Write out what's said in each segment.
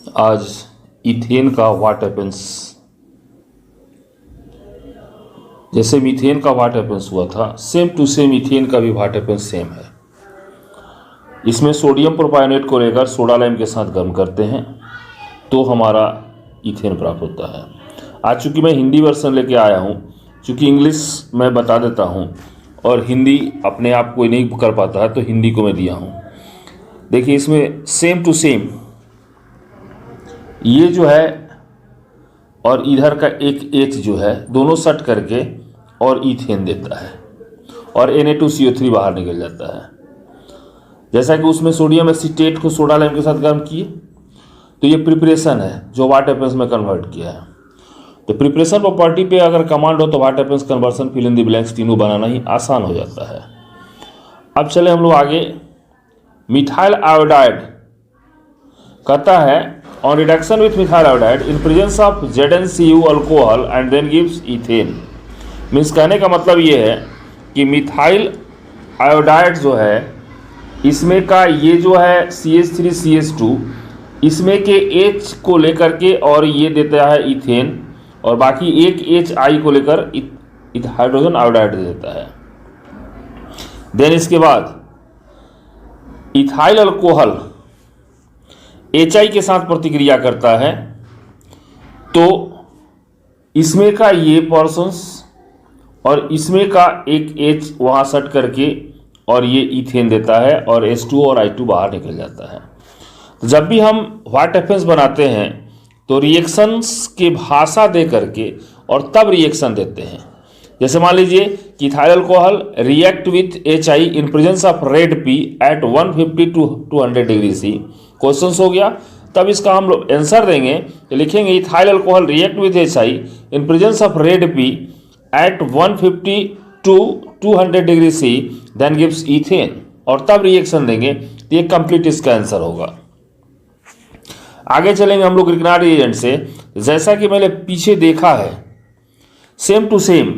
आज इथेन का what happens, जैसे मीथेन का व्हाट हैपेंस हुआ था, सेम टू सेम इथेन का भी व्हाट हैपेंस सेम है। इसमें सोडियम प्रोपायोनेट को लेकर सोडा लाइम के साथ गर्म करते हैं तो हमारा इथेन प्राप्त होता है। आज चूँकि मैं हिंदी वर्सन लेके आया हूँ, चूँकि इंग्लिश मैं बता देता हूँ और हिंदी अपने आप कोई नहीं कर पाता है तो हिंदी को मैं दिया हूँ। देखिए इसमें सेम टू सेम ये जो है और इधर का एक एच जो है दोनों सट करके और इथेन देता है और Na2CO3 बाहर निकल जाता है। जैसा कि उसमें सोडियम एसीटेट को सोडा लाइम के साथ गर्म किए तो ये प्रिपरेशन है जो व्हाट हैपेंस में कन्वर्ट किया है। तो प्रिपरेशन प्रॉपर्टी पे अगर कमांड हो तो what happens, conversion, fill in the blanks तीनों बनाना ही आसान हो जाता है। अब चले हम लोग आगे। मिथाइल आयोडाइड कहता है on reduction with methyl iodide in presence of ZnCu alcohol and then gives ethane. Means कहने का मतलब ये है कि मिथाइल आयोडाइड जो है इसमें का ये जो है CH3CH2 इसमें के H को लेकर के और ये देता है इथेन और बाकी एक HI को लेकर हाइड्रोजन आयोडाइड दे देता है। देन इसके बाद इथाइल अल्कोहल HI के साथ प्रतिक्रिया करता है तो इसमें का ये पोर्शंस और इसमें का एक H वहाँ सट करके और ये इथेन देता है और H2 और I2 बाहर निकल जाता है। तो जब भी हम व्हाट हैपेंस बनाते हैं तो रिएक्शंस की भाषा दे करके और तब रिएक्शन देते हैं। जैसे मान लीजिए कि ethyl alcohol react with HI in presence of red P at 150 to 200 degree C। Question हो गया, तब इसका हम लोग आंसर देंगे तो लिखेंगे ethyl alcohol react with HI in presence of red P at 150 to 200 degree C then gives ethane और तब रिएक्शन देंगे तो ये कंप्लीट इसका आंसर होगा। आगे चलेंगे हम लोग ग्रिग्नार्ड रिएजेंट से। जैसा कि मैंने पीछे देखा है सेम टू सेम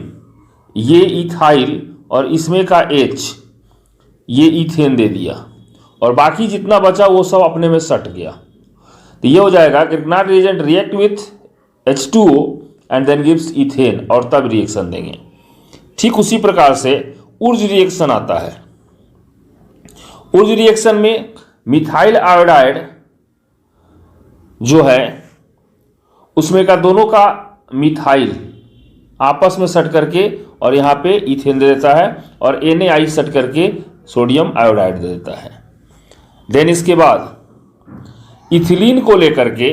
ये इथाइल और इसमें का H ये इथेन दे दिया और बाकी जितना बचा वो सब अपने में सट गया। तो ये हो जाएगा Grignard reagent react with H2O and then gives ethane और तब रिएक्शन देंगे। ठीक उसी प्रकार से उर्ज रिएक्शन आता है। उर्ज रिएक्शन में मिथाइल आयोडाइड जो है उसमें का दोनों का मिथाइल आपस में सट करके और यहाँ पे इथेन दे देता है और Na सट करके सोडियम आयोडाइड दे देता है। देन इसके बाद इथिलीन को लेकर के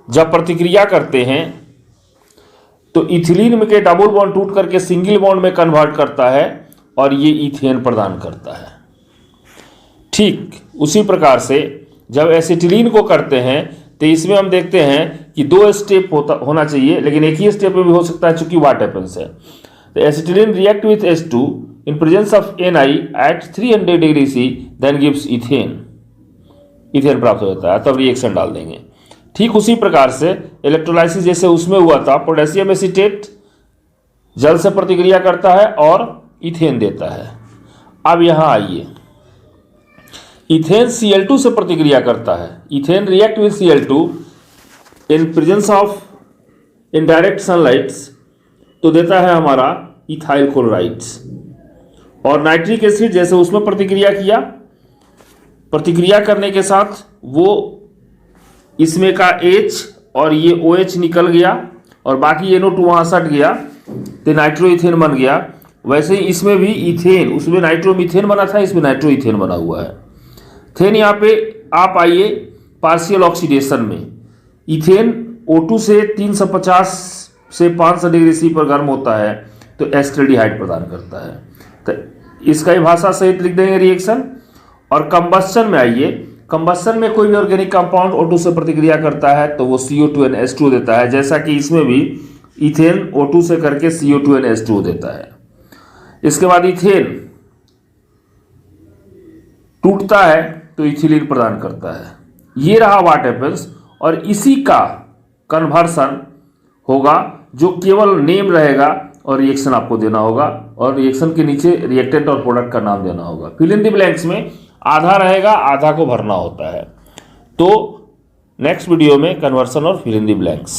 जब प्रतिक्रिया करते हैं तो इथिलीन में के डबल बॉन्ड टूट करके सिंगल बॉन्ड में कन्वर्ट करता है और ये इथेन प्रदान करता है। ठीक उसी प्रकार से जब एसिटिलीन को करते हैं तो इसमें हम देखते हैं कि दो स्टेप होना चाहिए, लेकिन एक ही स्टेप में भी हो सकता है चूंकि व्हाट हैपेंस है। तो acetylene react with H2 in presence of Na at 300 degree C then gives ethane. Ethane प्राप्त हो जाता है, तब रिएक्शन डाल देंगे। ठीक उसी प्रकार से इलेक्ट्रोलाइसिस जैसे उसमें हुआ था, पोटेशियम एसीटेट जल से प्रतिक्रिया करता है और इथेन देता है। अब यहां आइए, इथेन Cl2 से प्रतिक्रिया करता है। Ethane react with Cl2 in presence of indirect sunlight तो देता है हमारा इथाइल क्लोराइड्स और नाइट्रिक एसिड जैसे उसमें प्रतिक्रिया किया, प्रतिक्रिया करने के साथ वो इसमें का H और ये OH निकल गया और बाकी NO2 वहाँ सट गया तो नाइट्रोइथेन बन गया। वैसे ही इसमें भी इथेन, उसमें नाइट्रोमीथेन बना था, इसमें नाइट्रोइथेन बना हुआ है। थेन यहाँ पे आप आइए पार्शियल ऑक्सीडेशन में इथेन O2 से 350 से 500 डिग्री C पर गर्म होता है तो एस्टल्डिहाइड प्रदान करता है। तो इसका ही भाषा सहित लिख देंगे रिएक्शन। और कंबस्शन में आइए, कंबस्शन में कोई भी ऑर्गेनिक कंपाउंड O2 से प्रतिक्रिया करता है तो वो CO2NH2 देता है, जैसा कि इसमें भी इथेन O2 से करके CO2NH2 देता है। इसके बाद इथेन टूटता है तो इथिलीन प्रदान करता है। ये रहा व्हाट हैपेंस और इसी का कन्वर्सन होगा जो केवल नेम रहेगा और रिएक्शन आपको देना होगा और रिएक्शन के नीचे रिएक्टेंट और प्रोडक्ट का नाम देना होगा। फिल इन द ब्लैंक्स में आधा रहेगा, आधा को भरना होता है। तो नेक्स्ट वीडियो में कन्वर्सन और फिल इन द ब्लैंक्स।